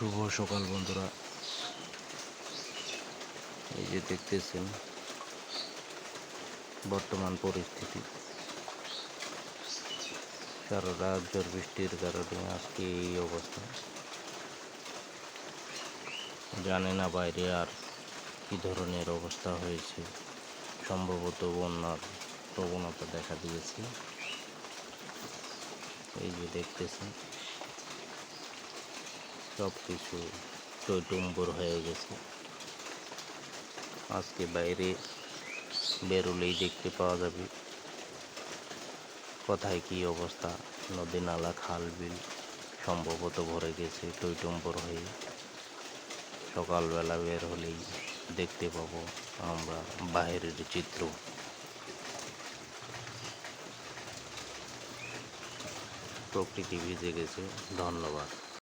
শুভ সকাল বন্ধুরা, এই যে দেখতেছেন বর্তমান পরিস্থিতি। সারা রাত ঝড় বৃষ্টির কারণে আজকে এই অবস্থা। জানি না বাইরে আর কি ধরনের অবস্থা হয়েছে, সম্ভবত বন্যার প্রবণতা দেখা দিয়েছে। এই যে দেখতেছেন সব কিছু টইটুম্বর হয়ে গেছে। আজকে বাইরে বেরোলেই দেখতে পাওয়া যাবে কোথায় কি অবস্থা। নদী নালা খাল বিল সম্ভবত ভরে গেছে টইটুম্বর হয়ে। সকালবেলা বের হলেই দেখতে পাবো আমরা বাইরের চিত্র। প্রকৃতি ভিজে গেছে। ধন্যবাদ।